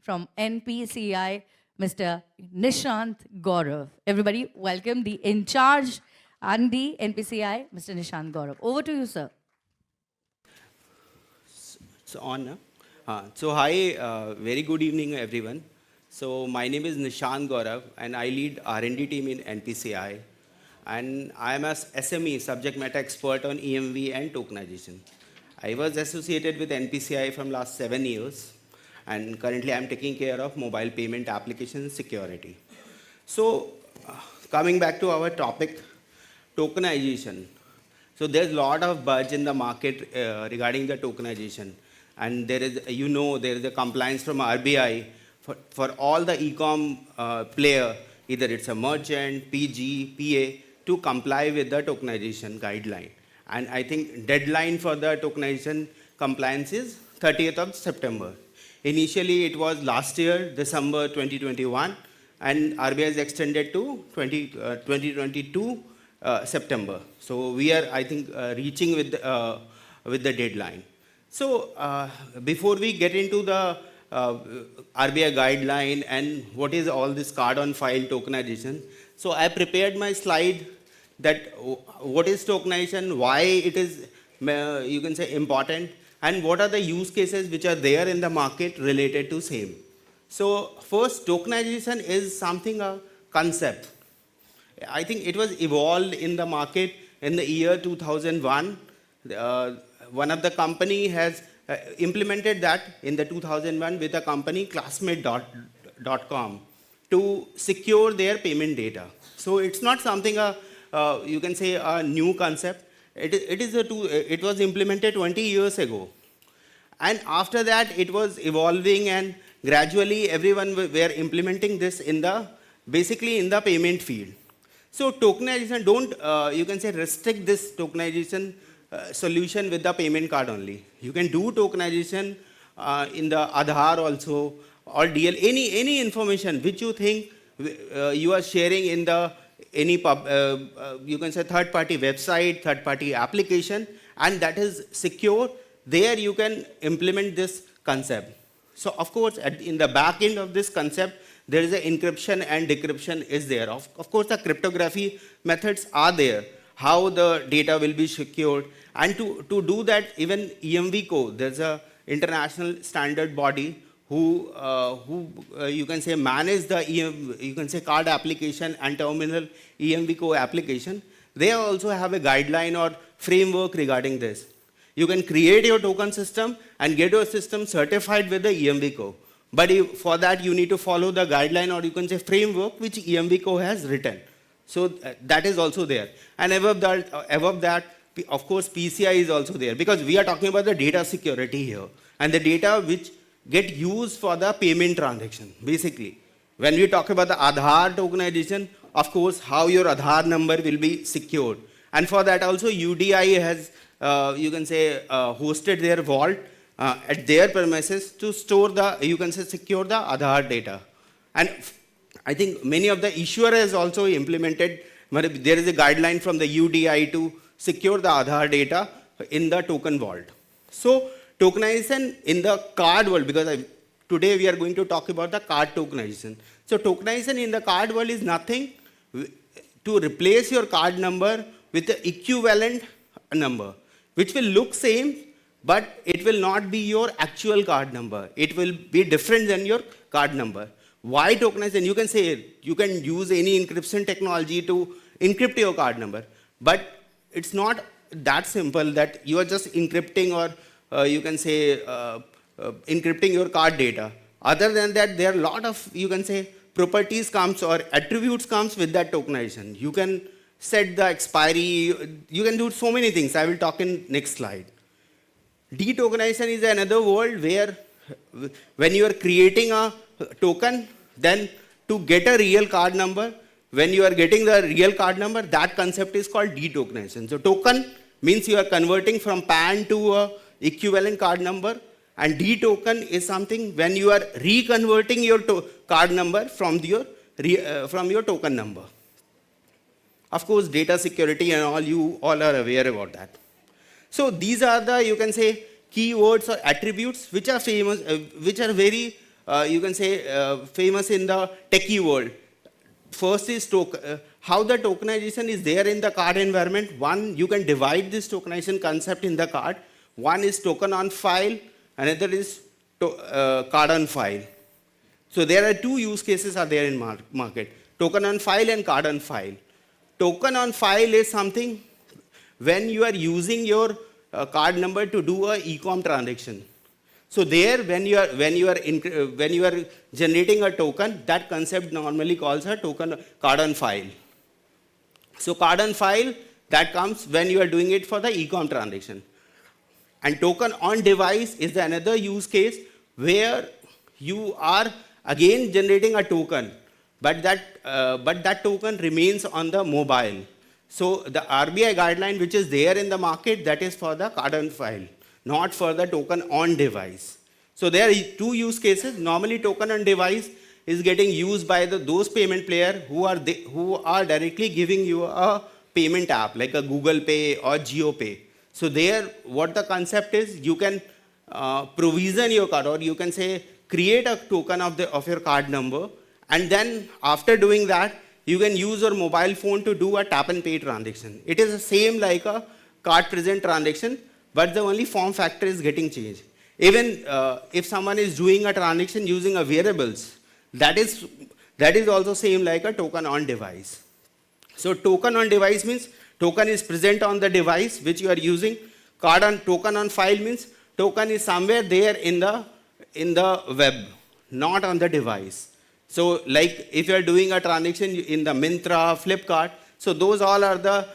from NPCI, Mr. Nishant Gaurav. Everybody, welcome the Incharge and the NPCI, Mr. Nishant Gaurav. Over to you, sir. It's on. Hi, very good evening, everyone. So my name is Nishant Gaurav, and I lead R&D team in NPCI. And I am a SME, subject matter expert on EMV and tokenization. I was associated with NPCI from last 7 years, and currently I'm taking care of mobile payment application security. So coming back to our topic, tokenization. So there's a lot of buzz in the market regarding the tokenization. And there is, there is a compliance from RBI for all the e-com player, either it's a merchant, PG, PA, to comply with the tokenization guideline. And I think deadline for the tokenization compliance is 30th of September. Initially, it was last year, December 2021, and RBI is extended to 2022 September. So we are, I think, reaching with the deadline. So before we get into the RBI guideline and what is all this card on file tokenization, so I prepared my slide that what is tokenization, why it is, you can say, important, and what are the use cases which are there in the market related to same. So first, tokenization is something, a concept. I think it was evolved in the market in the year 2001. One of the company has implemented that in the 2001 with a company classmate.com to secure their payment data. So it's not something, you can say, a new concept. It was implemented 20 years ago. And after that, it was evolving, and gradually everyone were implementing this basically in the payment field. So tokenization, don't, you can say, restrict this tokenization solution with the payment card only. You can do tokenization in the Aadhaar also, or DL, any information which you think you are sharing in the you can say third-party website, third-party application, and that is secure. There you can implement this concept. So of course, in the back end of this concept, there is an encryption and decryption is there. Of course, the cryptography methods are there, how the data will be secured. And to do that, even EMV code, there's a international standard body who you can say manage the you can say card application and terminal EMV code application. They also have a guideline or framework regarding this. You can create your token system and get your system certified with the EMV code. But for that, you need to follow the guideline, or you can say framework, which EMV code has written. So that is also there. And above that, of course, PCI is also there, because we are talking about the data security here, and the data which get used for the payment transaction, basically. When we talk about the Aadhaar tokenization, of course, how your Aadhaar number will be secured. And for that also, UDI has, you can say, hosted their vault at their premises to store the, you can say, secure the Aadhaar data. And I think many of the issuer has also implemented, there is a guideline from the UDI to secure the Aadhaar data in the token vault. So tokenization in the card world, because today we are going to talk about the card tokenization. So tokenization in the card world is nothing to replace your card number with the equivalent number, which will look same, but it will not be your actual card number. It will be different than your card number. Why tokenization? You can say you can use any encryption technology to encrypt your card number, but it's not that simple that you are just encrypting, or you can say encrypting your card data. Other than that, there are a lot of, you can say, properties comes or attributes comes with that tokenization. You can set the expiry, you can do so many things. I will talk in next slide. De-tokenization is another world where when you are creating a token, then to get a real card number, when you are getting the real card number, that concept is called de-tokenization. So token means you are converting from PAN to a equivalent card number, and de-token is something when you are reconverting your card number from your token number. Of course, data security and all, you all are aware about that. So these are the, you can say, keywords or attributes which are famous, which are very you can say, famous in the techie world. First is how the tokenization is there in the card environment. One, you can divide this tokenization concept in the card. One is token on file, another is card on file. So there are two use cases are there in market, token on file and card on file. Token on file is something when you are using your card number to do a e-com transaction. So there, when you are generating a token, that concept normally calls a token card on file. So card on file, that comes when you are doing it for the e-com transaction. And token on device is another use case where you are again generating a token, but that token remains on the mobile. So the RBI guideline which is there in the market, that is for the card on file, not for the token on device. So there are two use cases. Normally token on device is getting used by those payment players who are directly giving you a payment app like a Google Pay or GeoPay. So there, what the concept is, you can provision your card, or you can say create a token of your card number, and then after doing that, you can use your mobile phone to do a tap and pay transaction. It is the same like a card present transaction, but the only form factor is getting changed. Even if someone is doing a transaction using a wearables, that is also same like a token on device. So token on device means token is present on the device which you are using. Token on file means token is somewhere there in the web, not on the device. So like if you are doing a transaction in the Myntra, Flipkart, so those all are the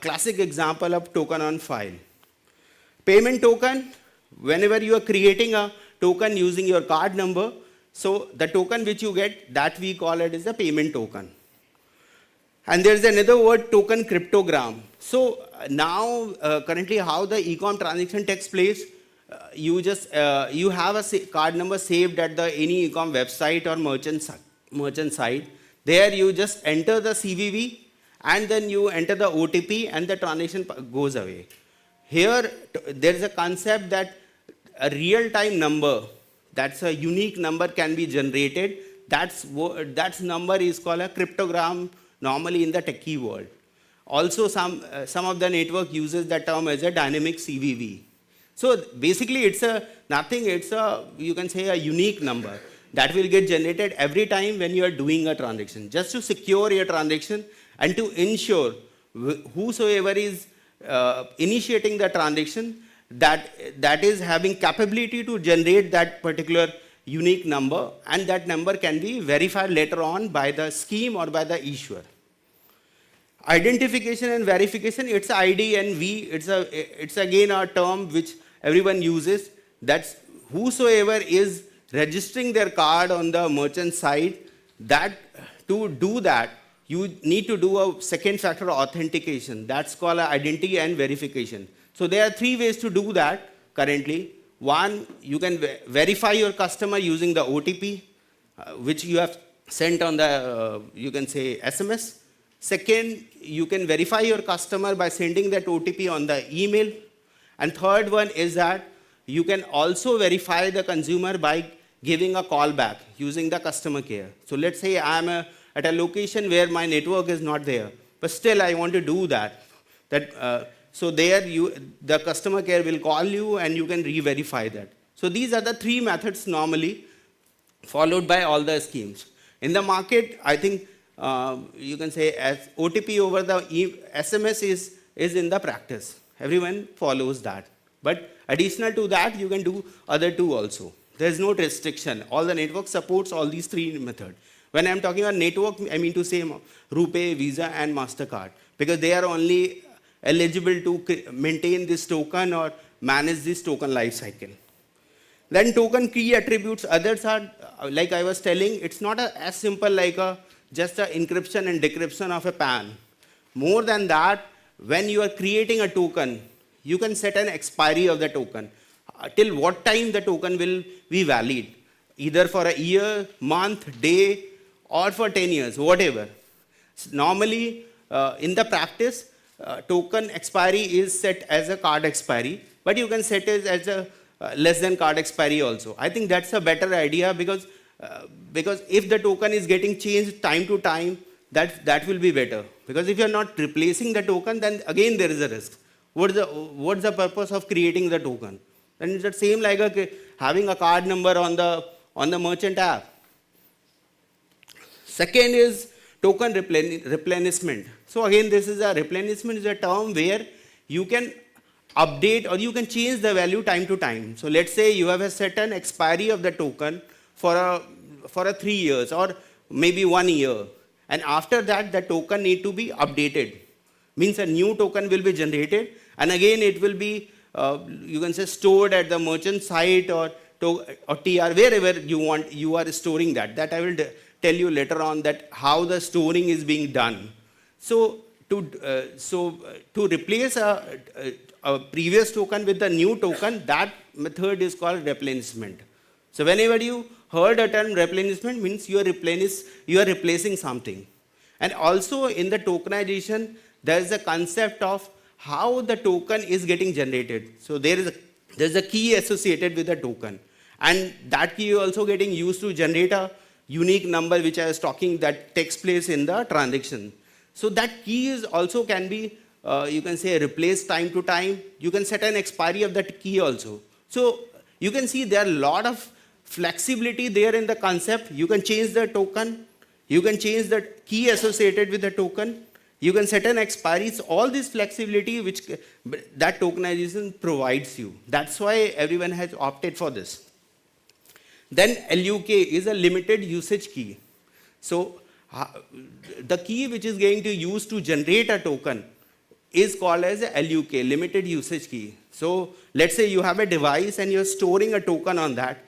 classic example of token on file. Payment token, whenever you are creating a token using your card number, so the token which you get, that we call it is a payment token. And there is another word, token cryptogram. So now, currently how the e-com transaction takes place, you have a card number saved at any e-com website or merchant site. There you just enter the CVV and then you enter the OTP and the transaction goes away. Here, there is a concept that a real-time number, that's a unique number can be generated. That number is called a cryptogram normally in the techie world. Also, some of the network uses that term as a dynamic CVV. So basically, it's you can say a unique number that will get generated every time when you are doing a transaction, just to secure your transaction and to ensure whosoever is initiating the transaction that is having capability to generate that particular unique number, and that number can be verified later on by the scheme or by the issuer. Identification and verification, it's ID and V, it's again a term which everyone uses. That's whosoever is registering their card on the merchant side, that to do that, you need to do a second factor authentication. That's called identity and verification. So there are three ways to do that currently. One, you can verify your customer using the OTP, which you have sent on the, you can say, SMS. Second, you can verify your customer by sending that OTP on the email. And third one is that you can also verify the consumer by giving a call back using the customer care. So let's say I'm at a location where my network is not there, but still I want to do that. So there the customer care will call you and you can re-verify that. So these are the three methods normally followed by all the schemes. In the market, I think you can say as OTP over the SMS is in the practice. Everyone follows that. But additional to that, you can do other two also. There's no restriction. All the network supports all these three methods. When I'm talking about network, I mean to say RuPay, Visa, and MasterCard, because they are only eligible to maintain this token or manage this token life cycle. Then token key attributes, others are, like I was telling, it's not as simple like just an encryption and decryption of a PAN. More than that, when you are creating a token, you can set an expiry of the token. Till what time the token will be valid, either for a year, month, day, or for 10 years, whatever. Normally, in the practice, token expiry is set as a card expiry, but you can set it as less than card expiry also. I think that's a better idea because if the token is getting changed time to time, that will be better. Because if you're not replacing the token, then again there is a risk. What's the purpose of creating the token? Then it's the same like having a card number on the merchant app. Second is token replenishment. So again, this is a replenishment is a term where you can update or you can change the value time to time. So let's say you have a certain expiry of the token for a 3 years or maybe 1 year. And after that, the token need to be updated. Means a new token will be generated. And again, it will be, you can say, stored at the merchant site or TR, wherever you are storing that. That I will tell you later on that how the storing is being done. So to replace a previous token with the new token, that method is called replenishment. So whenever you heard a term replenishment, means you are replacing something. And also in the tokenization, there is a concept of how the token is getting generated. So there's a key associated with the token. And that key is also getting used to generate a unique number which I was talking that takes place in the transaction. So that key is also can be, you can say, replaced time to time. You can set an expiry of that key also. So you can see there are a lot of flexibility there in the concept. You can change the token. You can change the key associated with the token. You can set an expiry. It's all this flexibility which that tokenization provides you. That's why everyone has opted for this. Then LUK is a limited usage key. So the key which is going to use to generate a token is called as a LUK, limited usage key. So let's say you have a device and you're storing a token on that.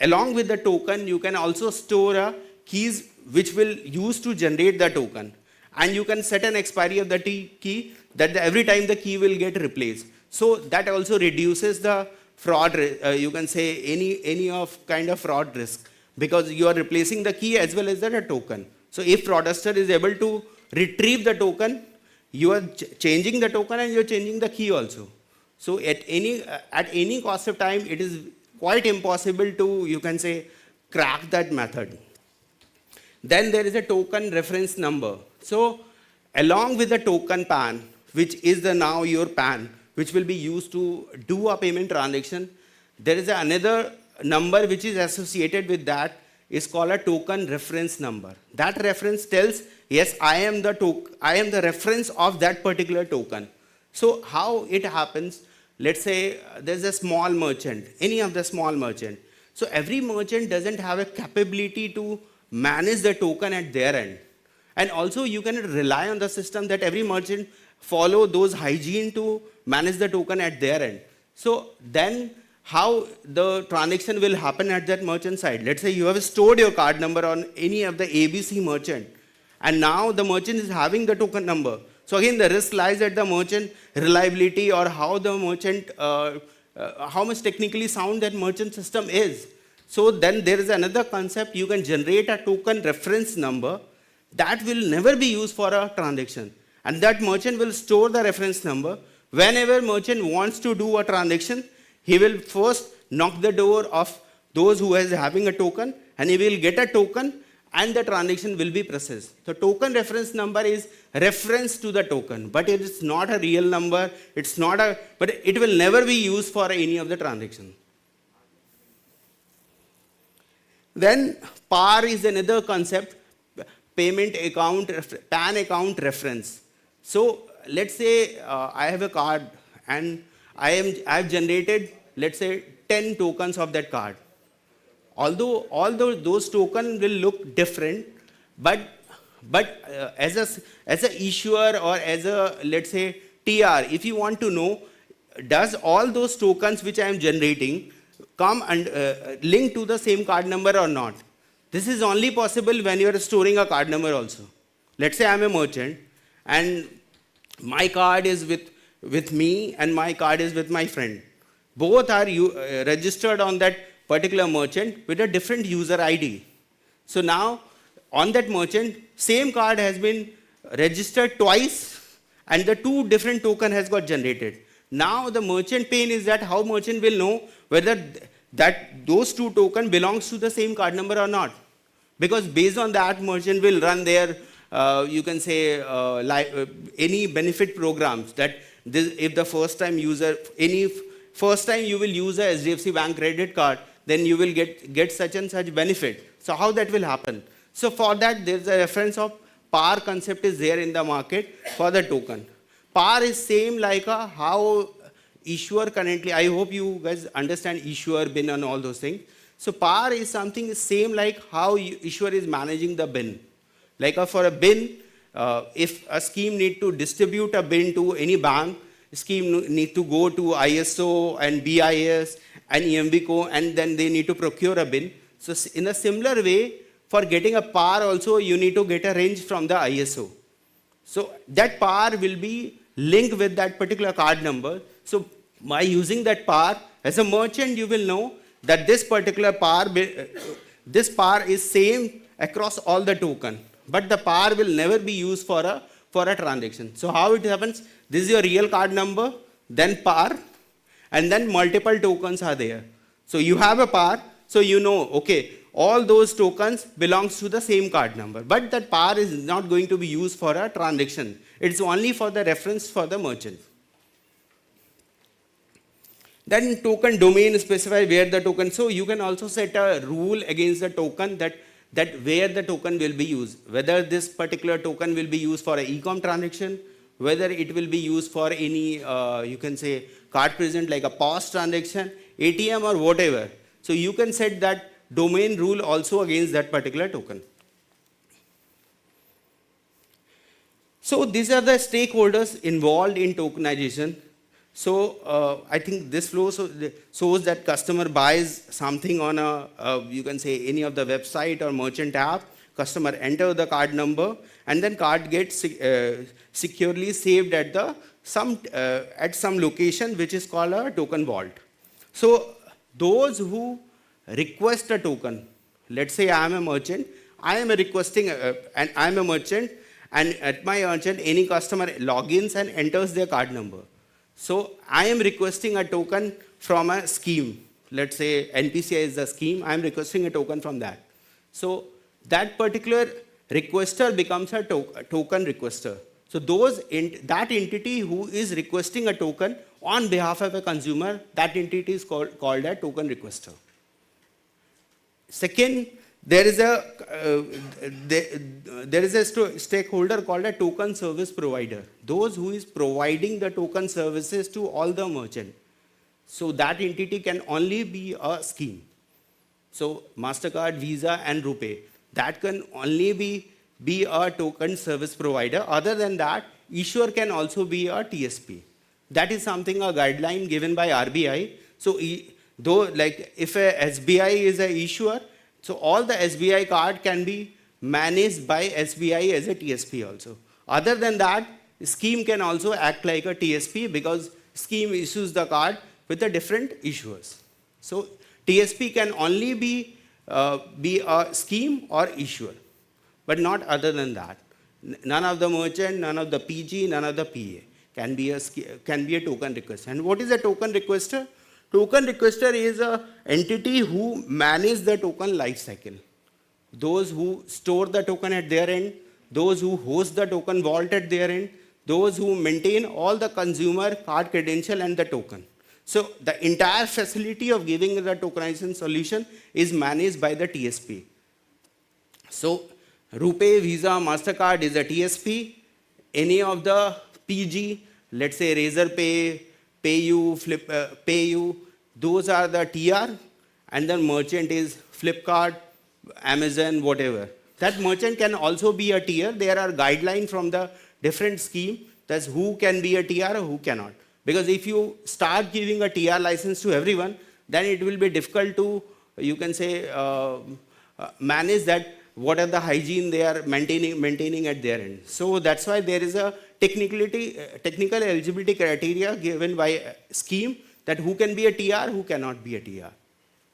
Along with the token, you can also store keys which will use to generate the token. And you can set an expiry of the key that every time the key will get replaced. So that also reduces the fraud, you can say any of kind of fraud risk, because you are replacing the key as well as the token. So if fraudster is able to retrieve the token, you are changing the token and you are changing the key also. So at any cost of time, it is quite impossible to, you can say, crack that method. Then there is a token reference number. So along with the token PAN, which is now your PAN, which will be used to do a payment transaction, there is another number which is associated with that, is called a token reference number. That reference tells, yes, I am the reference of that particular token. So how it happens, let's say there's a small merchant, any of the small merchant. So every merchant doesn't have a capability to manage the token at their end. And also you can rely on the system that every merchant follow those hygiene to manage the token at their end. So then how the transaction will happen at that merchant side. Let's say you have stored your card number on any of the ABC merchant, and now the merchant is having the token number. So again, the risk lies at the merchant reliability or how the merchant, how much technically sound that merchant system is. So then there is another concept. You can generate a token reference number that will never be used for a transaction. And that merchant will store the reference number. Whenever merchant wants to do a transaction, he will first knock the door of those who is having a token, and he will get a token, and the transaction will be processed. The token reference number is reference to the token, but it is not a real number. It's not but it will never be used for any of the transaction. Then PAR is another concept, payment account, PAN account reference. So let's say I have a card and I have generated, let's say, 10 tokens of that card. Although those tokens will look different, but as a issuer or as a, let's say, TR, if you want to know, does all those tokens which I am generating come and link to the same card number or not? This is only possible when you are storing a card number also. Let's say I am a merchant and my card is with me and my card is with my friend. Both are registered on that particular merchant with a different user ID. So now on that merchant, same card has been registered twice and the two different token has got generated. Now the merchant pain is that how merchant will know whether those two tokens belongs to the same card number or not. Because based on that, merchant will run their, you can say, any benefit programs that if the first time user, first time you will use a HDFC Bank credit card, then you will get such and such benefit. So how that will happen? So for that, there's a reference of PAR concept is there in the market for the token. PAR is same like how issuer currently, I hope you guys understand issuer, bin and all those things. So PAR is something same like how issuer is managing the bin. Like for a bin, if a scheme need to distribute a bin to any bank, scheme need to go to ISO and BIS and EMVCO, and then they need to procure a bin. So in a similar way, for getting a PAR also, you need to get a range from the ISO. So that PAR will be linked with that particular card number. So by using that PAR, as a merchant, you will know that this particular PAR, this PAR is same across all the token, but the PAR will never be used for a transaction. So how it happens? This is your real card number, then PAR, and then multiple tokens are there. So you have a PAR, so you know, okay, all those tokens belongs to the same card number, but that PAR is not going to be used for a transaction. It's only for the reference for the merchant. Then token domain specify where the token, so you can also set a rule against the token that where the token will be used, whether this particular token will be used for an e-com transaction, whether it will be used for any, you can say, card present like a POS transaction, ATM or whatever. So you can set that domain rule also against that particular token. So these are the stakeholders involved in tokenization. So I think this flow shows that customer buys something on you can say any of the website or merchant app, customer enter the card number, and then card gets securely saved at some location which is called a token vault. So those who request a token, let's say I am a merchant, I am requesting, and I am a merchant, and at my merchant, any customer logins and enters their card number. So I am requesting a token from a scheme. Let's say NPCI is the scheme, I am requesting a token from that. So that particular requester becomes a token requester. So that entity who is requesting a token on behalf of a consumer, that entity is called a token requester. Second, there is a stakeholder called a token service provider. Those who is providing the token services to all the merchant. So that entity can only be a scheme. So MasterCard, Visa and RuPay, that can only be a token service provider. Other than that, issuer can also be a TSP. That is something, a guideline given by RBI. So though, like if a SBI is an issuer, so all the SBI card can be managed by SBI as a TSP also. Other than that, scheme can also act like a TSP because scheme issues the card with the different issuers. So TSP can only be a scheme or issuer, but not other than that. None of the merchant, none of the PG, none of the PA can be a token requester. And what is a token requester? Token requester is an entity who manages the token lifecycle. Those who store the token at their end, those who host the token vault at their end, those who maintain all the consumer card credential and the token. So the entire facility of giving the tokenization solution is managed by the TSP. So RuPay, Visa, MasterCard is a TSP. Any of the PG, let's say Razorpay, PayU, those are the TR, and then merchant is Flipkart, Amazon, whatever. That merchant can also be a TR. There are guidelines from the different scheme that's who can be a TR or who cannot. Because if you start giving a TR license to everyone, then it will be difficult to, you can say, manage that, what are the hygiene they are maintaining at their end. So that's why there is a technical eligibility criteria given by a scheme that who can be a TR, who cannot be a TR.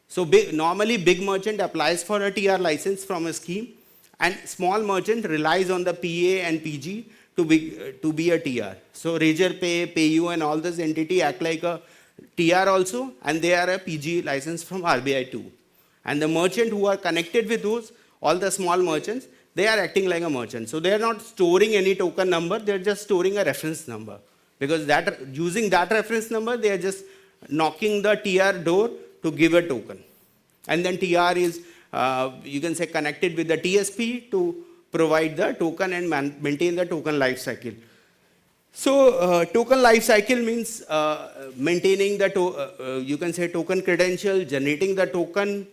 So normally big merchant applies for a TR license from a scheme, and small merchant relies on the PA and PG to be a TR. So Razorpay, PayU and all this entity act like a TR also, and they are a PG license from RBI too. And the merchant who are connected with those, all the small merchants, they are acting like a merchant. So they are not storing any token number, they are just storing a reference number. Because using that reference number, they are just knocking the TR door to give a token. And then TR is, you can say, connected with the TSP to provide the token and maintain the token life cycle. So token life cycle means maintaining the, you can say, token credential, generating the token,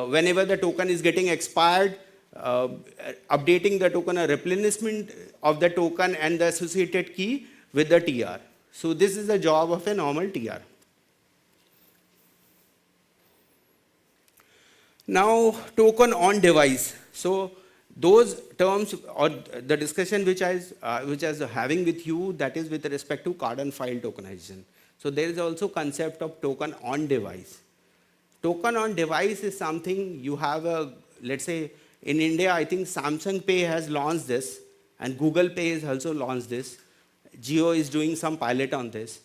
whenever the token is getting expired, updating the token, a replenishment of the token and the associated key with the TR. So this is the job of a normal TR. Now, token on device. So those terms or the discussion which I was having with you, that is with respect to card on file tokenization. So there is also concept of token on device. Token on device is something you have a, let's say in India, I think Samsung Pay has launched this and Google Pay has also launched this. Jio is doing some pilot on this.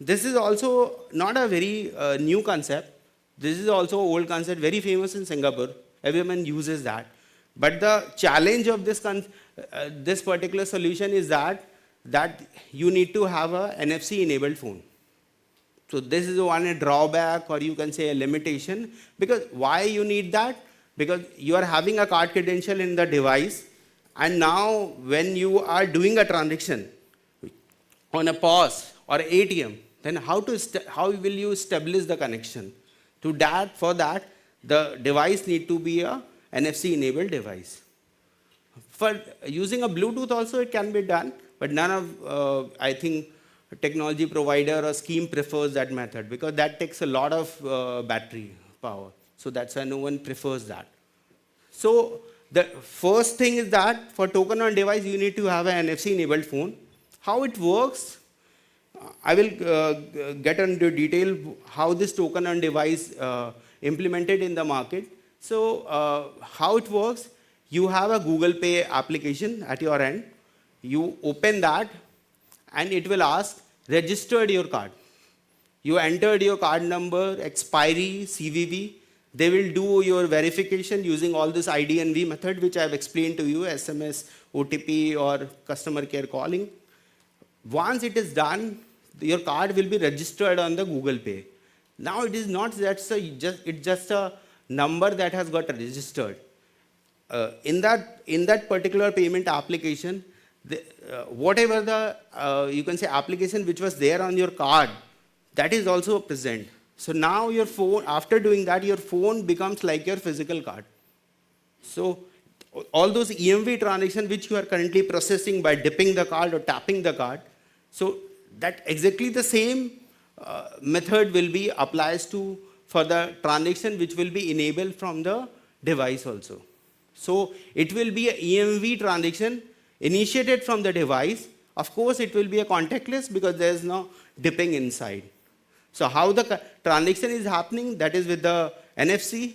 This is also not a very new concept. This is also an old concept, very famous in Singapore. Everyone uses that. But the challenge of this particular solution is that you need to have a NFC-enabled phone. So this is one drawback, or you can say a limitation. Because why you need that? Because you are having a card credential in the device, and now when you are doing a transaction on a POS or ATM, then how will you establish the connection? For that, the device need to be a NFC-enabled device. For using a Bluetooth also it can be done, but none of, I think, technology provider or scheme prefers that method because that takes a lot of battery power. So that's why no one prefers that. So the first thing is that for token on device, you need to have an NFC-enabled phone. How it works, I will get into detail how this token on device implemented in the market. So how it works, you have a Google Pay application at your end. You open that and it will ask, registered your card. You entered your card number, expiry, CVV. They will do your verification using all this IDNV method, which I have explained to you, SMS, OTP, or customer care calling. Once it is done, your card will be registered on the Google Pay. Now it is not it's just a number that has got registered. In that particular payment application, whatever the you can say application which was there on your card, that is also present. So now your phone, after doing that, your phone becomes like your physical card. So all those EMV transactions which you are currently processing by dipping the card or tapping the card, so that exactly the same method will be applied for the transaction which will be enabled from the device also. So it will be an EMV transaction initiated from the device. Of course, it will be a contactless because there is no dipping inside. So how the transaction is happening, that is with the NFC.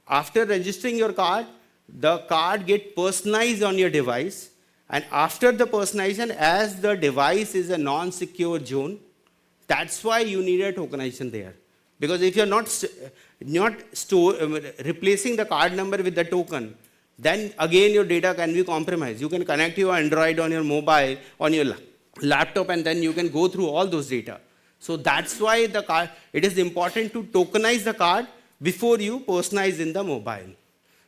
After registering your card, the card gets personalized on your device. And after the personalization, as the device is a non-secure zone, that's why you need a tokenization there. Because if you're not replacing the card number with the token, then again your data can be compromised. You can connect your Android on your mobile, on your laptop, and then you can go through all those data. So that's why the card, it is important to tokenize the card before you personalize in the mobile.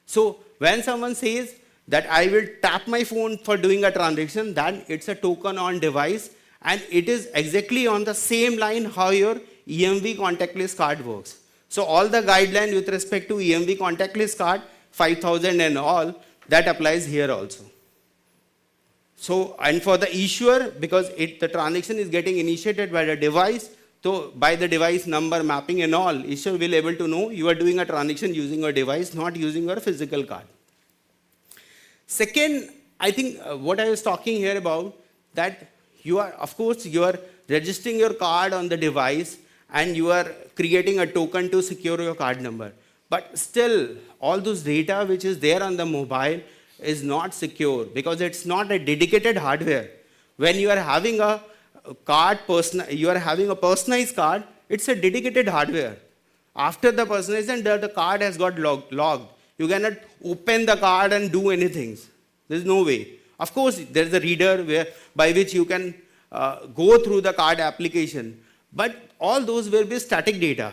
So when someone says that I will tap my phone for doing a transaction, then it's a token on device, and it is exactly on the same line how your EMV contactless card works. So all the guidelines with respect to EMV contactless card, 5,000 and all, that applies here also. So, and for the issuer, because the transaction is getting initiated by the device, so by the device number mapping and all, issuer will be able to know you are doing a transaction using your device, not using your physical card. Second, I think what I was talking here about, that you are, of course, you are registering your card on the device and you are creating a token to secure your card number. But still, all those data which is there on the mobile is not secure because it's not a dedicated hardware. When you are having a you are having a personalized card, it's a dedicated hardware. After the personalization, the card has got logged. You cannot open the card and do anything. There's no way. Of course, there's a reader by which you can go through the card application. But all those will be static data.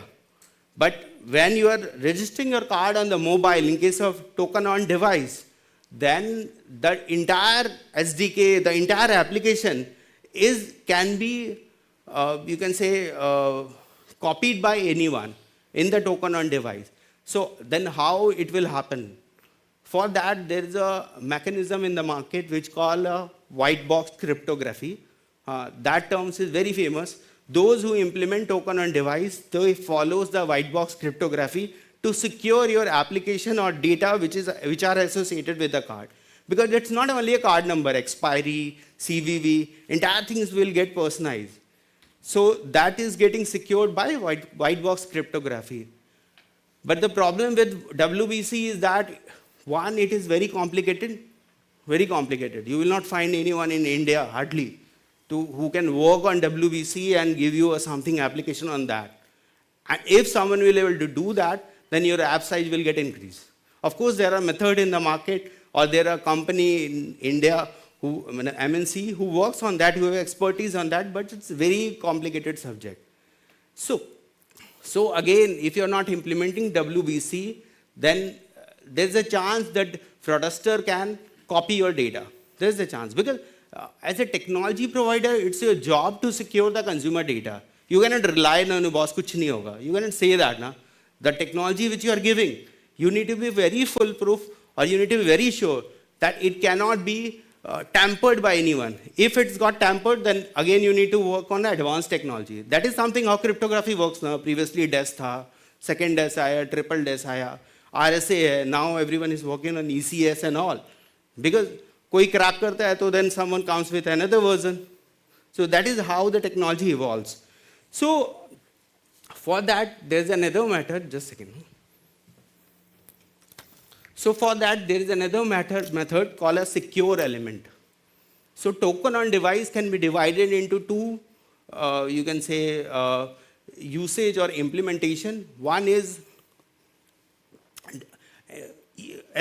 But when you are registering your card on the mobile, in case of token on device, then the entire SDK, the entire application can be, you can say, copied by anyone in the token on device. So then how it will happen? For that, there is a mechanism in the market which called white box cryptography. That term is very famous. Those who implement token on device, they follows the white box cryptography to secure your application or data which are associated with the card. Because it's not only a card number, expiry, CVV, entire things will get personalized. So that is getting secured by white box cryptography. But the problem with WBC is that, one, it is very complicated, very complicated. You will not find anyone in India, hardly, who can work on WBC and give you a something application on that. And if someone will be able to do that, then your app size will get increased. Of course, there are methods in the market, or there are company in India, MNC, who works on that, who have expertise on that, but it's a very complicated subject. So again, if you're not implementing WBC, then there's a chance that fraudster can copy your data. There's a chance. Because as a technology provider, it's your job to secure the consumer data. You cannot rely on your boss, kuch nahi hoga. You cannot say that. Na? The technology which you are giving, you need to be very foolproof, or you need to be very sure that it cannot be tampered by anyone. If it's got tampered, then again you need to work on advanced technology. That is something how cryptography works now. Previously DES tha, second DES aaya, triple DES aaya, RSA hai. Now everyone is working on ECS and all. Because koi crack karta hai, to then someone comes with another version. So that is how the technology evolves. So for that, there's another method. Just a second. So for that, there is another method called a secure element. So token on device can be divided into two, you can say, usage or implementation. One is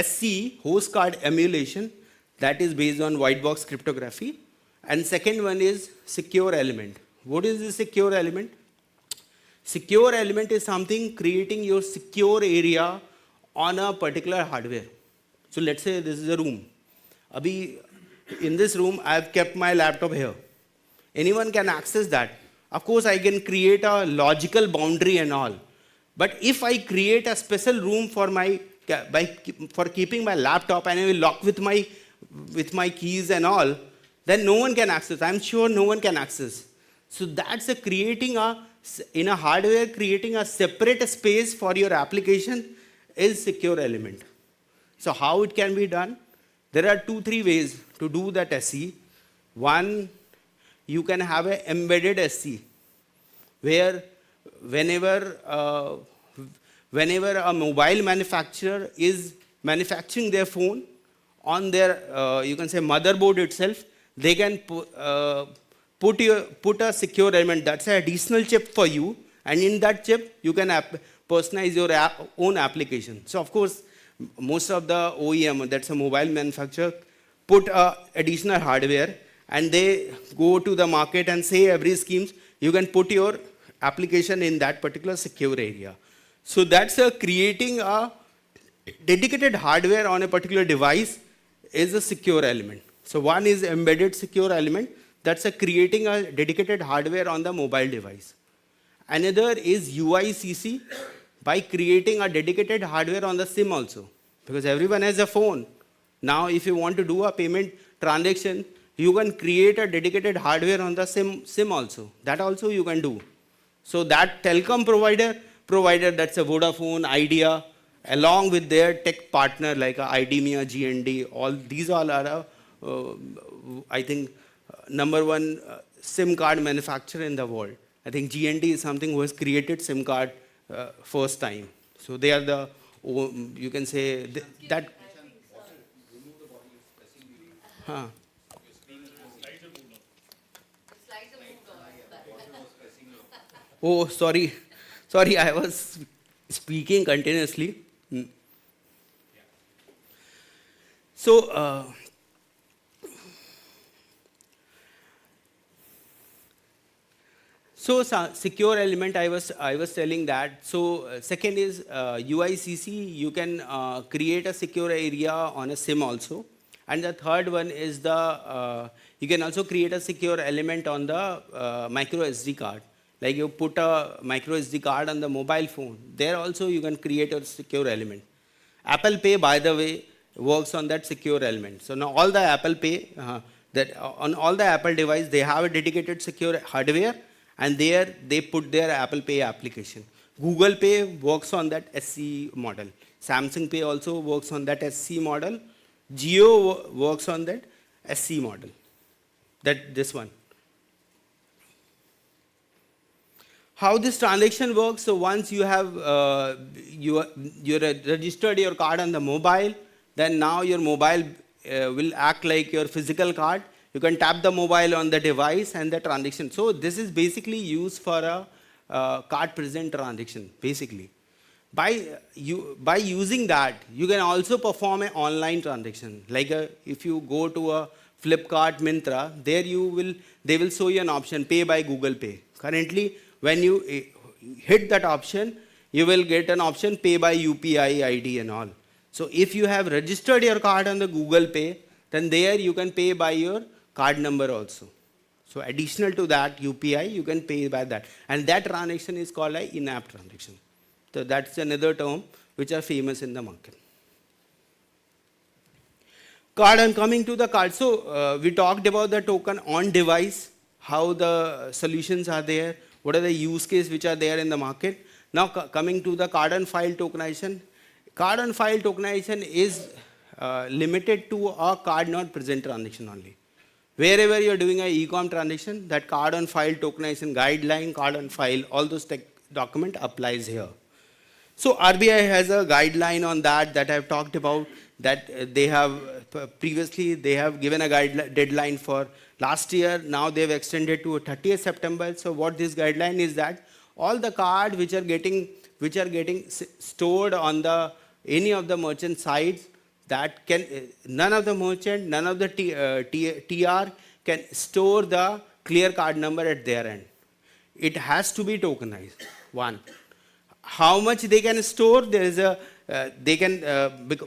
SC, host card emulation, that is based on white box cryptography. And second one is secure element. What is the secure element? Secure element is something creating your secure area on a particular hardware. So let's say this is a room. In this room, I have kept my laptop here. Anyone can access that. Of course, I can create a logical boundary and all. But if I create a special room for keeping my laptop and I will lock with my keys and all, then no one can access. I'm sure no one can access. So that's in a hardware, creating a separate space for your application is secure element. So how it can be done? There are 2-3 ways to do that SE. One, you can have an embedded SE, where whenever a mobile manufacturer is manufacturing their phone on their, you can say, motherboard itself, they can put a secure element. That's an additional chip for you, and in that chip, you can personalize your own application. So of course, most of the OEM, that's a mobile manufacturer, put additional hardware, and they go to the market and say every schemes, you can put your application in that particular secure area. So that's creating a dedicated hardware on a particular device is a secure element. So one is embedded secure element, that's creating a dedicated hardware on the mobile device. Another is UICC, by creating a dedicated hardware on the SIM also. Because everyone has a phone. Now, if you want to do a payment transaction, you can create a dedicated hardware on the SIM also. That also you can do. So that telecom provider, that's a Vodafone, Idea, along with their tech partner like IDEMIA, GND, all these all are, I think, number one SIM card manufacturer in the world. I think GND is something who has created SIM card first time. So they are the, you can say, that. Huh. Oh, sorry. Sorry, I was speaking continuously. Hmm. So, secure element, I was telling that. So second is UICC. You can create a secure area on a SIM also, and the third one is the you can also create a secure element on the micro SD card. Like you put a micro SD card on the mobile phone. There also you can create a secure element. Apple Pay, by the way, works on that secure element. So now all the Apple Pay, that on all the Apple device, they have a dedicated secure hardware, and there they put their Apple Pay application. Google Pay works on that SC model. Samsung Pay also works on that SC model. Geo works on that SC model. That this one. How this transaction works? So once you have you registered your card on the mobile, then now your mobile will act like your physical card. You can tap the mobile on the device and the transaction. So this is basically used for a card present transaction, basically. By using that, you can also perform an online transaction. Like if you go to a Flipkart, Myntra, there they will show you an option, pay by Google Pay. Currently, when you hit that option, you will get an option, pay by UPI ID and all. So if you have registered your card on the Google Pay, then there you can pay by your card number also. So additional to that UPI, you can pay by that. And that transaction is called an in-app transaction. So that's another term which are famous in the market. Card, and coming to the card. So we talked about the token on device, how the solutions are there, what are the use cases which are there in the market. Now coming to the card on file tokenization. Card on file tokenization is limited to a card not present transaction only. Wherever you are doing an e-com transaction, that card on file tokenization guideline, card on file, all those document applies here. So RBI has a guideline on that I have talked about, that they have previously they have given a deadline for last year. Now they have extended to 30th September. So what this guideline is that all the cards which are getting stored on the any of the merchant sites, that can none of the merchant, none of the TR can store the clear card number at their end. It has to be tokenized. One. How much they can store? There is a they can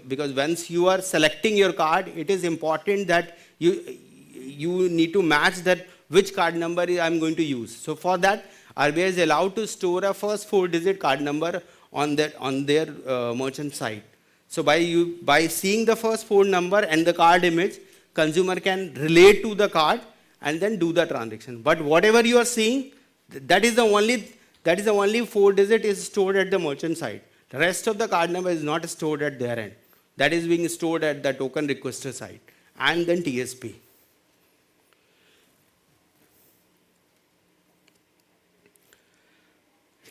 because once you are selecting your card, it is important that you need to match that which card number I'm going to use. So for that, RBI is allowed to store a first 4-digit card number on their merchant site. So by seeing the first 4 number and the card image, consumer can relate to the card and then do the transaction. But whatever you are seeing, that is the only 4-digit is stored at the merchant side. The rest of the card number is not stored at their end. That is being stored at the token requester side and then TSP.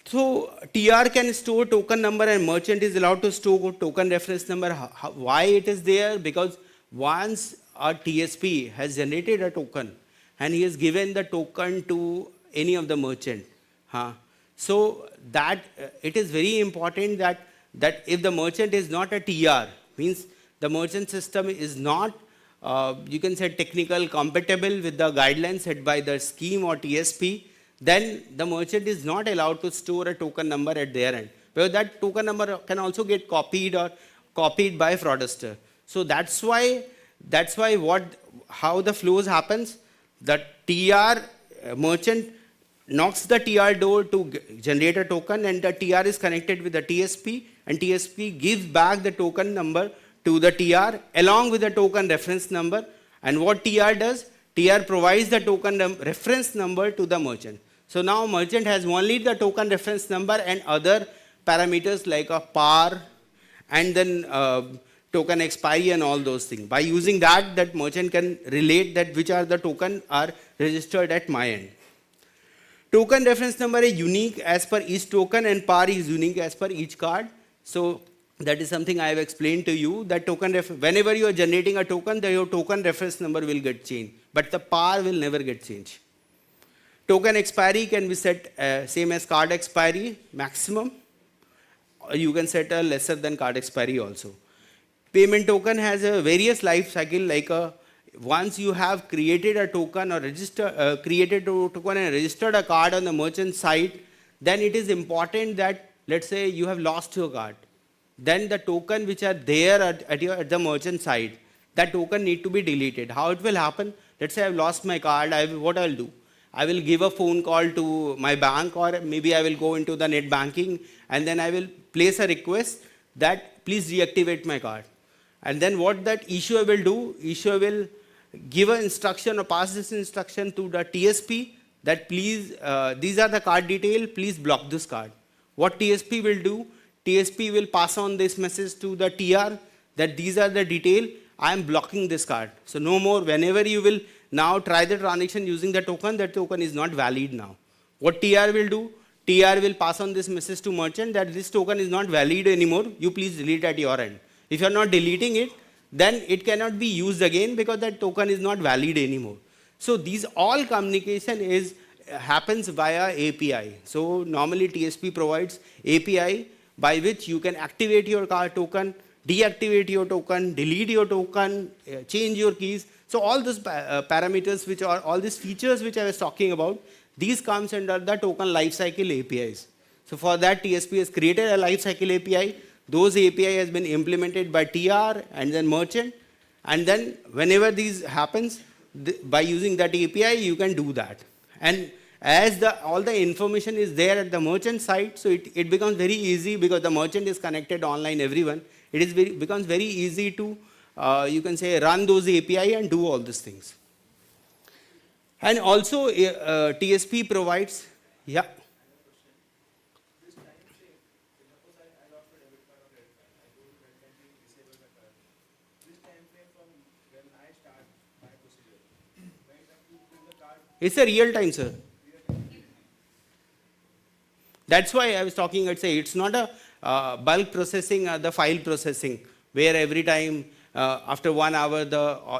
So TR can store token number and merchant is allowed to store token reference number. Why it is there? Because once a TSP has generated a token and he has given the token to any of the merchant, so that it is very important that if the merchant is not a TR, means the merchant system is not, you can say, technical compatible with the guidelines set by the scheme or TSP, then the merchant is not allowed to store a token number at their end. Because that token number can also get copied by fraudster. So that's why how the flows happens. The TR merchant knocks the TR door to generate a token, and the TR is connected with the TSP, and TSP gives back the token number to the TR along with the token reference number. And what TR does? TR provides the token reference number to the merchant. So now merchant has only the token reference number and other parameters like a par and then token expiry and all those things. By using that merchant can relate that which are the token are registered at my end. Token reference number is unique as per each token and par is unique as per each card. So that is something I have explained to you, that whenever you are generating a token, your token reference number will get changed, but the par will never get changed. Token expiry can be set same as card expiry maximum. Or you can set a lesser than card expiry also. Payment token has a various life cycle, like once you have created a token or created a token and registered a card on the merchant side, then it is important that, let's say you have lost your card. Then the token which are there at the merchant side, that token need to be deleted. How it will happen? Let's say I've lost my card, what I'll do? I will give a phone call to my bank, or maybe I will go into the net banking, and then I will place a request that please reactivate my card. And then what that issuer will do, issuer will give an instruction or pass this instruction to the TSP that please, these are the card detail, please block this card. What TSP will do, TSP will pass on this message to the TR that these are the detail, I am blocking this card. So no more, whenever you will now try the transaction using the token, that token is not valid now. What TR will do, TR will pass on this message to merchant that this token is not valid anymore, you please delete at your end. If you are not deleting it, then it cannot be used again because that token is not valid anymore. So these all communication happens via API. So normally TSP provides API by which you can activate your card token, deactivate your token, delete your token, change your keys. So all those parameters, which are all these features which I was talking about, these comes under the token lifecycle APIs. So for that, TSP has created a lifecycle API. Those API has been implemented by TR and then merchant. And then whenever these happens, by using that API, you can do that. And as all the information is there at the merchant side, so it becomes very easy because the merchant is connected online, everyone. It becomes very easy to, you can say, run those API and do all these things. And also, TSP provides, yeah. It's a real time, sir. That's why I was talking, it's not a bulk processing, the file processing, where every time after 1 hour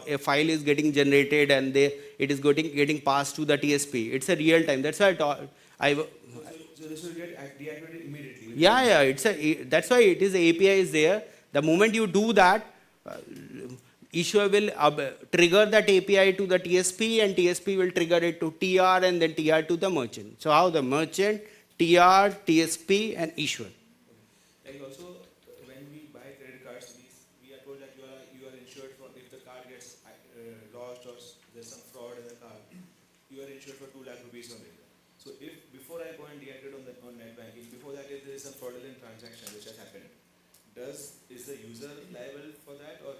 a file is getting generated and it is getting passed to the TSP. It's a real time. That's why So this will get deactivated immediately. Yeah. That's why it is API is there. The moment you do that, issuer will trigger that API to the TSP, and TSP will trigger it to TR, and then TR to the merchant. So how the merchant, TR, TSP, and issuer. Like also, when we buy credit cards, we are told that you are insured for if the card gets lost or there's some fraud in the card, you are insured for 2 lakh rupees on it. So if before I go and deactivate on net banking, before that if there is some fraudulent transaction which has happened, is the user liable for that, or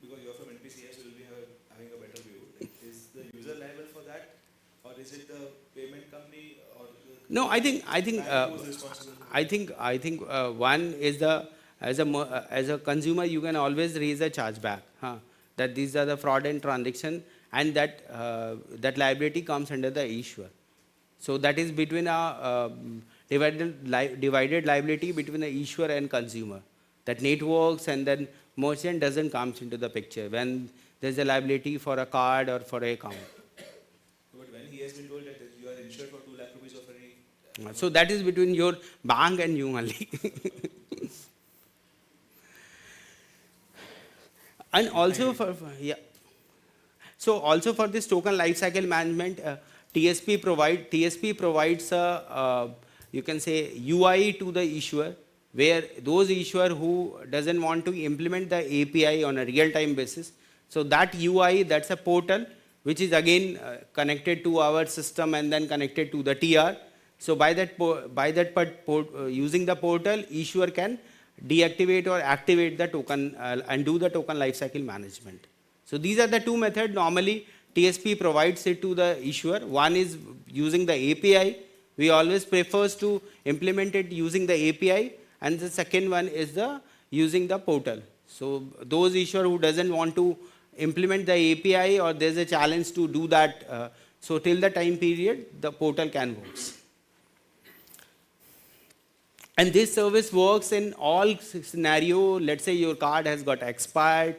because you're from NPCI, so you'll be having a better view. Like, is the user liable for that, or is it the payment company, or No, I think one is as a consumer you can always raise a chargeback, that these are the fraudulent transaction, and that liability comes under the issuer. So that is between a divided liability between the issuer and consumer. That networks and then merchant doesn't come into the picture when there's a liability for a card or for an account. But when he has been told that you are insured for 2 lakh rupees of any... So that is between your bank and you only. And also so also for this token lifecycle management, TSP provides a you can say UI to the issuer, where those issuer who doesn't want to implement the API on a real-time basis. So that UI, that's a portal, which is again connected to our system and then connected to the TR. So using the portal, issuer can deactivate or activate the token and do the token lifecycle management. So these are the two methods. Normally, TSP provides it to the issuer. One is using the API. We always prefers to implement it using the API. And the second one is using the portal. So those issuer who doesn't want to implement the API, or there's a challenge to do that, so till the time period, the portal can work. And this service works in all scenario. Let's say your card has got expired.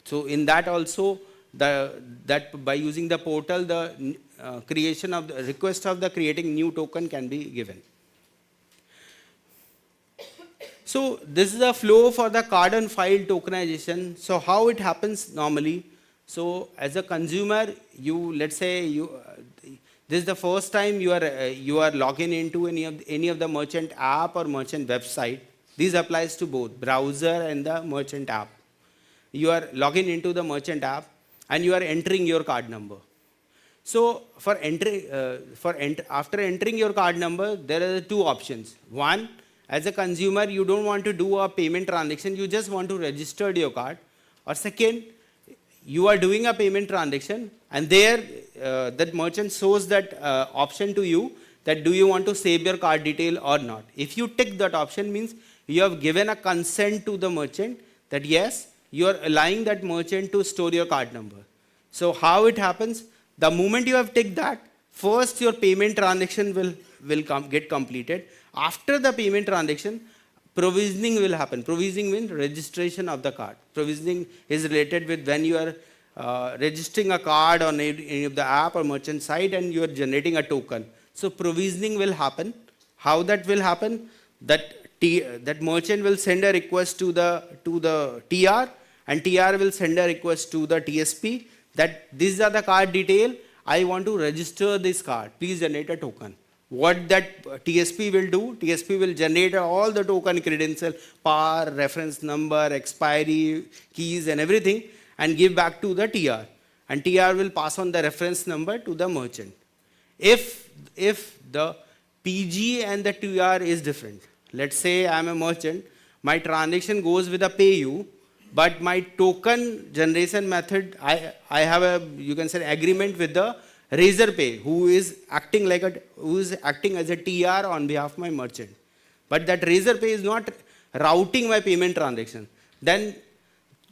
So in that also, that by using the portal, the creation of the request of the creating new token can be given. So this is a flow for the card on file tokenization. So how it happens normally? So as a consumer, let's say this is the first time you are logging into any of the merchant app or merchant website. This applies to both browser and the merchant app. You are logging into the merchant app and you are entering your card number. So after entering your card number, there are two options. One, as a consumer, you don't want to do a payment transaction, you just want to register your card. Or second, you are doing a payment transaction and there that merchant shows that option to you that do you want to save your card detail or not. If you tick that option, means you have given a consent to the merchant that yes, you are allowing that merchant to store your card number. So how it happens? The moment you have ticked that, first your payment transaction will get completed. After the payment transaction, provisioning will happen. Provisioning means registration of the card. Provisioning is related with when you are registering a card on any of the app or merchant site and you are generating a token. So provisioning will happen. How that will happen? That merchant will send a request to the TR and TR will send a request to the TSP that these are the card detail. I want to register this card. Please generate a token. What that TSP will do, TSP will generate all the token credential, PAR, reference number, expiry, keys and everything and give back to the TR. And TR will pass on the reference number to the merchant. If the PG and the TR is different, let's say I'm a merchant, my transaction goes with a payu, but my token generation method, I have a, you can say, agreement with the Razorpay, who is acting as a TR on behalf of my merchant. But that Razorpay is not routing my payment transaction. Then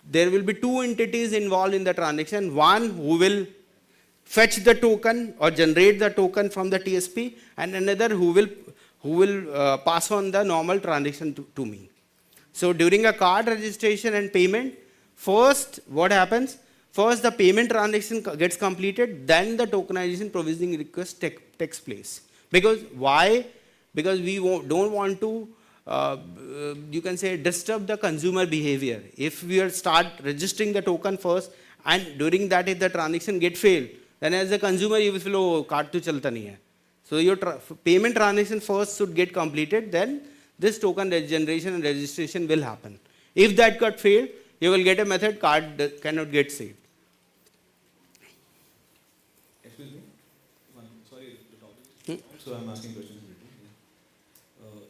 there will be two entities involved in the transaction. One who will fetch the token or generate the token from the TSP, and another who will pass on the normal transaction to me. So during a card registration and payment, first what happens? First, the payment transaction gets completed, then the tokenization provisioning request takes place. Because why? Because we don't want to, you can say, disturb the consumer behavior. If we start registering the token first, and during that if the transaction get failed, then as a consumer you will feel, oh, card to chalta nahi hai. So your payment transaction first should get completed, then this token generation and registration will happen. If that got failed, you will get a method card cannot get saved. Excuse me? Sorry, the topic. So I'm asking questions.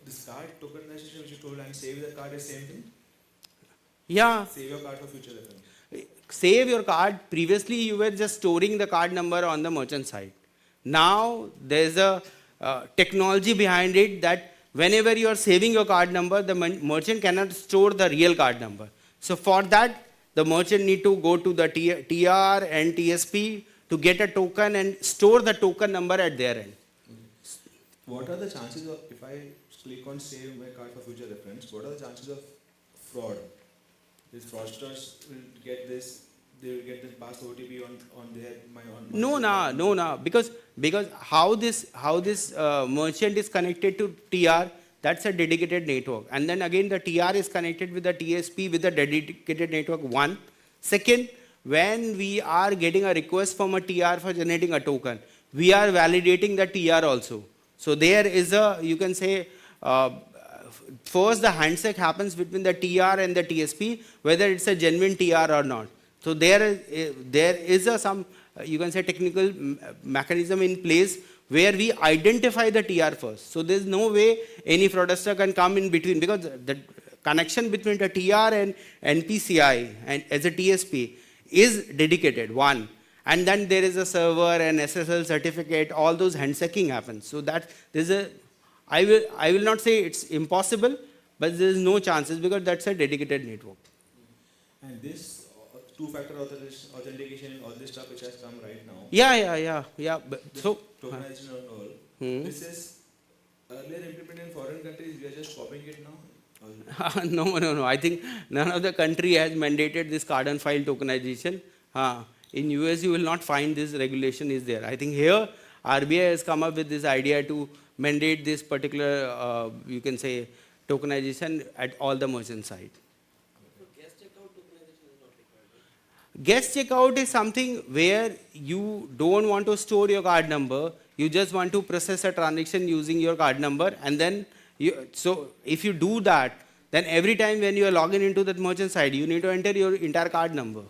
This card tokenization which you told and save the card is same thing? Yeah. Save your card for future reference. Save your card. Previously, you were just storing the card number on the merchant side. Now, there's a technology behind it that whenever you are saving your card number, the merchant cannot store the real card number. So for that, the merchant need to go to the TR and TSP to get a token and store the token number at their end. What are the chances of, if I click on save my card for future reference, what are the chances of fraud? These fraudsters will get this, they will get this past OTP on No, because how this merchant is connected to TR, that's a dedicated network. And then again the TR is connected with the TSP with the dedicated network, one. Second, when we are getting a request from a TR for generating a token, we are validating the TR also. So there is a, you can say, first the handshake happens between the TR and the TSP, whether it's a genuine TR or not. So there is some, you can say, technical mechanism in place where we identify the TR first. So there's no way any fraudster can come in between, because the connection between the TR and NPCI and as a TSP is dedicated, one. And then there is a server and SSL certificate, all those handshaking happens. So that there's a, I will not say it's impossible, but there is no chances because that's a dedicated network. And this two-factor authentication and all this stuff which has come right now. Yeah. So tokenization and all. This is earlier implemented in foreign countries. We are just copying it now. No. I think none of the country has mandated this card on file tokenization. In US, you will not find this regulation is there. I think here, RBI has come up with this idea to mandate this particular, you can say, tokenization at all the merchant side. Guest checkout is something where you don't want to store your card number. You just want to process a transaction using your card number. And then, so if you do that, then every time when you are logging into that merchant side, you need to enter your entire card number.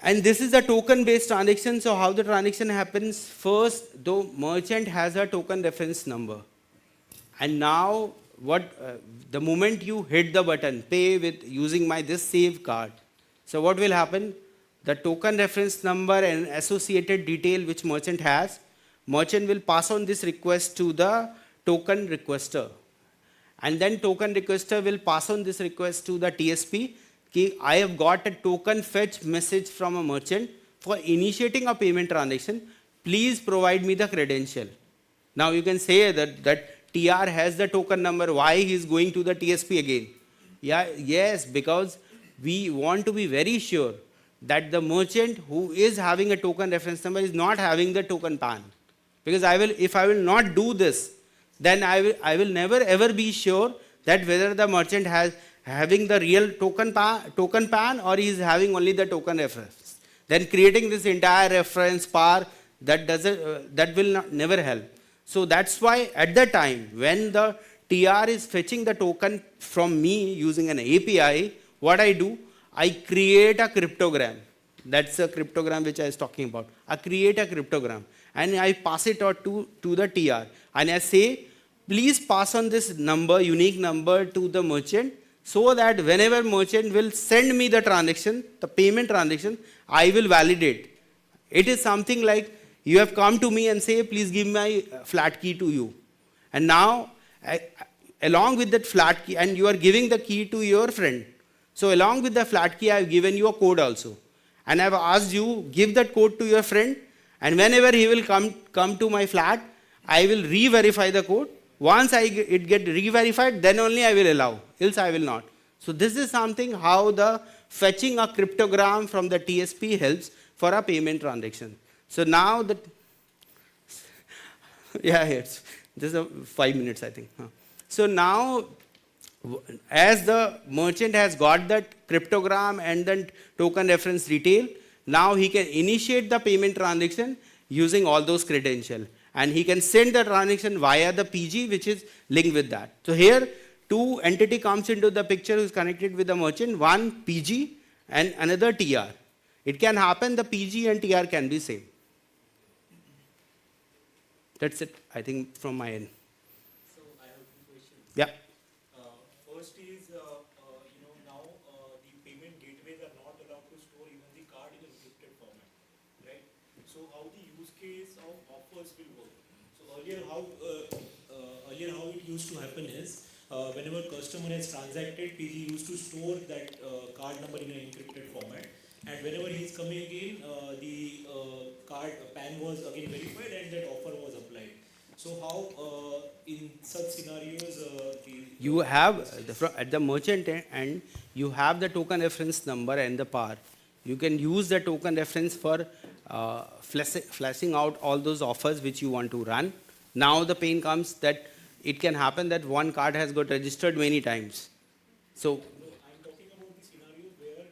And this is a token-based transaction. So how the transaction happens? First, the merchant has a token reference number. And now, the moment you hit the button, pay with using this save card. So what will happen? The token reference number and associated detail which merchant has, merchant will pass on this request to the token requester. And then token requester will pass on this request to the TSP. I have got a token fetch message from a merchant for initiating a payment transaction. Please provide me the credential. Now you can say that TR has the token number. Why he is going to the TSP again? Yes, because we want to be very sure that the merchant who is having a token reference number is not having the token PAN. Because if I will not do this, then I will never ever be sure that whether the merchant has having the real token PAN or he is having only the token reference. Then creating this entire reference par that will never help. So that's why at the time when the TR is fetching the token from me using an API, what I do, I create a cryptogram. That's a cryptogram which I was talking about. I create a cryptogram and I pass it out to the TR. And I say, please pass on this number, unique number to the merchant so that whenever merchant will send me the transaction, the payment transaction, I will validate. It is something like you have come to me and say, please give my flat key to you. And now, along with that flat key, and you are giving the key to your friend. So along with the flat key, I have given you a code also. And I have asked you, give that code to your friend. And whenever he will come to my flat, I will re-verify the code. Once it get re-verified, then only I will allow, else I will not. So this is something how the fetching a cryptogram from the TSP helps for a payment transaction. So now that, this is 5 minutes, I think. So now, as the merchant has got that cryptogram and then token reference detail, now he can initiate the payment transaction using all those credentials. And he can send the transaction via the PG, which is linked with that. So here, two entity comes into the picture who is connected with the merchant, one PG and another TR. It can happen the PG and TR can be same. That's it, I think, from my end. So I have two questions. Yeah. First is, now the payment gateways are not allowed to store even the card in encrypted format, right? So how the use case of offers will work? So earlier how it used to happen is, whenever customer has transacted, PG used to store that card number in an encrypted format. And whenever he is coming again, the card PAN was again verified and that offer was applied. So how in such scenarios you have at the merchant end, you have the token reference number and the PAR. You can use the token reference for flashing out all those offers which you want to run. Now the pain comes that it can happen that one card has got registered many times. So I'm talking about the scenario where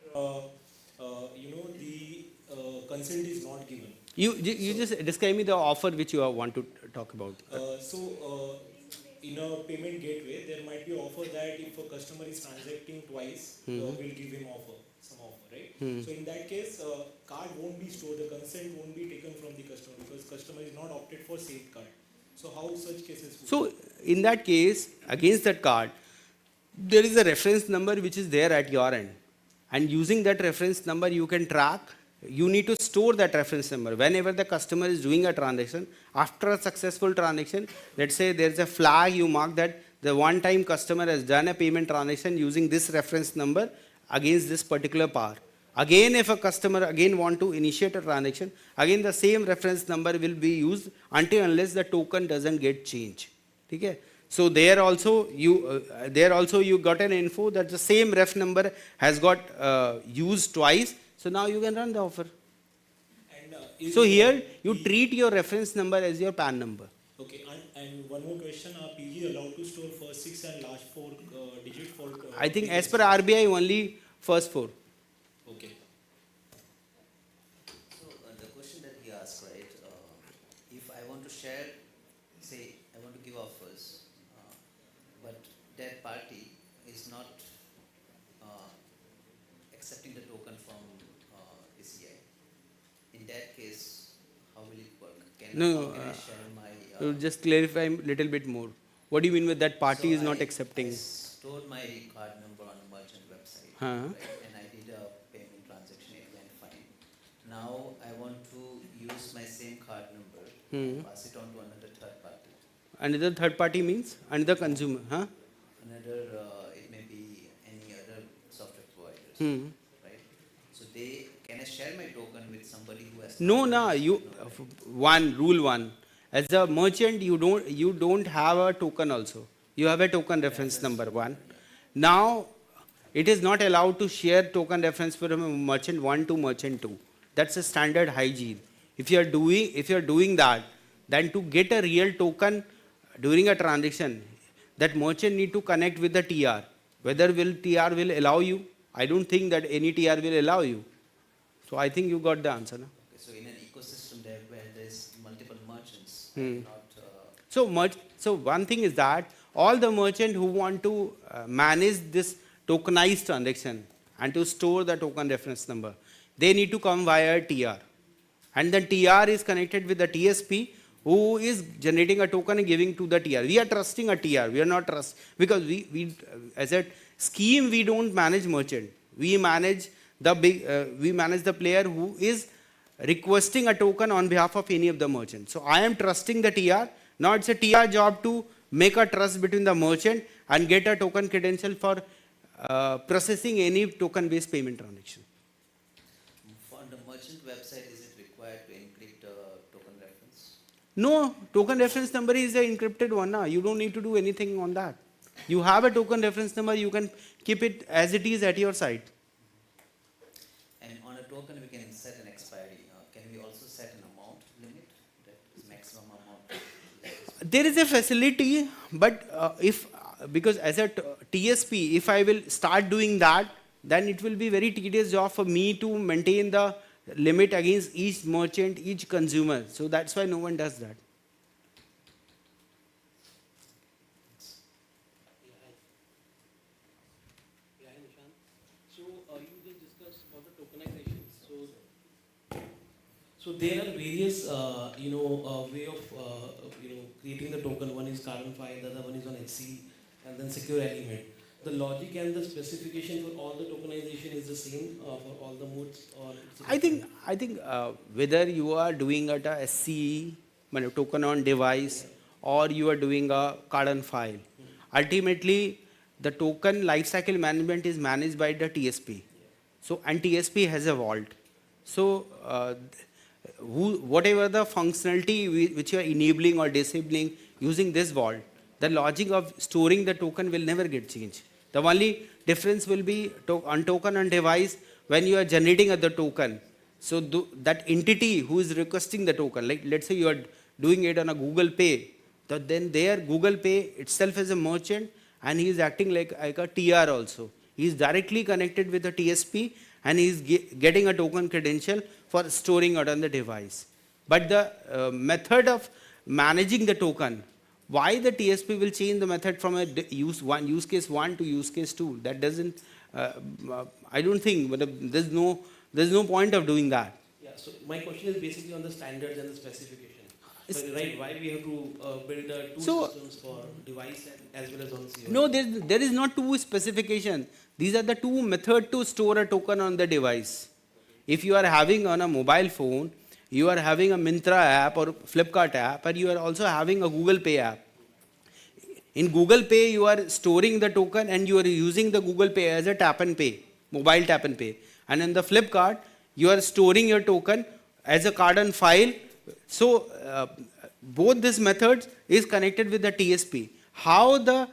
the consent is not given. you just describe me the offer which you want to talk about. In a payment gateway, there might be offer that if a customer is transacting twice, we'll give him some offer, right? So in that case, card won't be stored, the consent won't be taken from the customer because customer is not opted for saved card. So how such cases work? So in that case, against that card, there is a reference number which is there at your end. And using that reference number, you can track. You need to store that reference number. Whenever the customer is doing a transaction, after a successful transaction, let's say there's a flag, you mark that the one-time customer has done a payment transaction using this reference number against this particular PAR. Again, if a customer again want to initiate a transaction, again the same reference number will be used until unless the token doesn't get changed. Okay? So there also you got an info that the same ref number has got used twice. So now you can run the offer. And So here you treat your reference number as your PAN number. okay, and one more question: are PG allowed to store first 6 and last 4 digit for? I think as per RBI only first 4. Okay. So the question that he asked, right? If I want to share, say, I want to give offers, but that party is not accepting the token from PCI. In that case, how will it work? No, How can I share my? So just clarify a little bit more. What do you mean with that party So is not I accepting? stored my card number on a merchant website, Huh. right? And I did a payment transaction. It went fine. Now I want to use my same card number, and pass it on to another third party. Another third party means another consumer. Huh? Another, it may be any other software providers, Hmm. right? So can I share my token with somebody who has? No, no. Rule one. As a merchant, you don't have a token also. You have a token reference number one. Now, it is not allowed to share token reference from merchant 1 to merchant 2. That's a standard hygiene. If you are doing that, then to get a real token during a transaction, that merchant need to connect with the TR. Whether TR will allow you? I don't think that any TR will allow you. So I think you got the answer. No? Okay, so in an ecosystem there where there's multiple merchants, not. So one thing is that all the merchant who want to manage this tokenized transaction and to store the token reference number, they need to come via TR. And the TR is connected with the TSP who is generating a token and giving to the TR. We are trusting a TR. We are not because we as a scheme we don't manage merchant. We manage the player who is requesting a token on behalf of any of the merchants. So I am trusting the TR. Now it's a TR job to make a trust between the merchant and get a token credential for processing any token-based payment transaction. For the merchant website, is it required to encrypt the token reference? No, token reference number is an encrypted one. Na. You don't need to do anything on that. You have a token reference number, you can keep it as it is at your site. And on a token, we can set an expiry. Can we also set an amount limit? That is maximum amount. There is a facility, but because as a TSP, if I will start doing that, then it will be very tedious job for me to maintain the limit against each merchant, each consumer. So that's why no one does that. Yeah, hi, Nishant. So you just discussed about the tokenization. So there are various way of creating the token. One is carbon file, the other one is on HC, and then secure element. The logic and the specification for all the tokenization is the same for all the modes, or I think whether you are doing it a SCE, token on device, or you are doing a card on file, ultimately the token lifecycle management is managed by the TSP. So and TSP has a vault. So whatever the functionality which you are enabling or disabling using this vault, the logic of storing the token will never get changed. The only difference will be on token on device when you are generating the token. So that entity who is requesting the token, like let's say you are doing it on a Google Pay, then there Google Pay itself is a merchant and he is acting like a TR also. He is directly connected with the TSP and he is getting a token credential for storing it on the device. But the method of managing the token, why the TSP will change the method from a use case 1 to use case 2? That doesn't, I don't think, but there's no point of doing that. yeah. So my question is basically on the standards and the specification. So, right? Why we have to build two systems for device as well as on COE? No, there is not two specification. These are the two methods to store a token on the device. If you are having on a mobile phone, you are having a Myntra app or Flipkart app, and you are also having a Google Pay app. In Google Pay, you are storing the token and you are using the Google Pay as a tap and pay, mobile tap and pay. And in the Flipkart, you are storing your token as a card on file. So both these methods is connected with the TSP. how the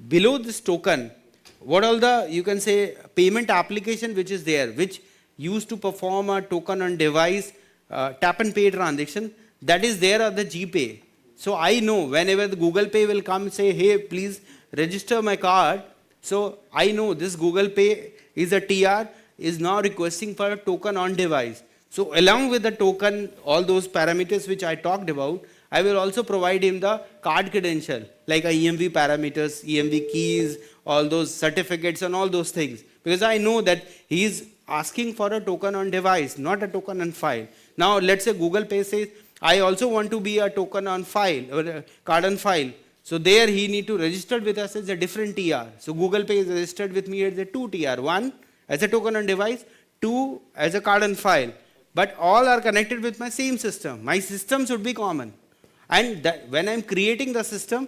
below this token, what all the, you can say, payment application which is there, which used to perform a token on device tap and pay transaction, that is there at the GPay. So I know whenever the Google Pay will come say, hey, please register my card. So I know this Google Pay is a TR, is now requesting for a token on device. So along with the token, all those parameters which I talked about, I will also provide him the card credential, like a EMV parameters, EMV keys, all those certificates and all those things. Because I know that he is asking for a token on device, not a token on file. Now let's say Google Pay says, I also want to be a token on file, or a card on file. So there he need to register with us as a different TR. So Google Pay is registered with me as a 2 TR. 1 as a token on device, 2 as a card on file. But all are connected with my same system. My system should be common. And that when I'm creating the system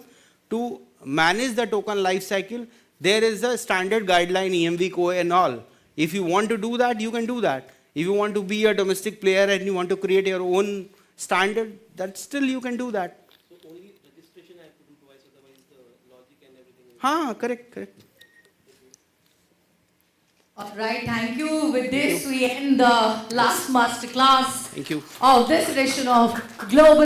to manage the token life cycle, there is a standard guideline, EMV code and all. If you want to do that, you can do that. If you want to be a domestic player and you want to create your own standard, that still you can do that. So only registration I have to do twice, otherwise the logic and everything. Correct. All right, thank you. With this, we end the last masterclass Thank you. of this edition of Global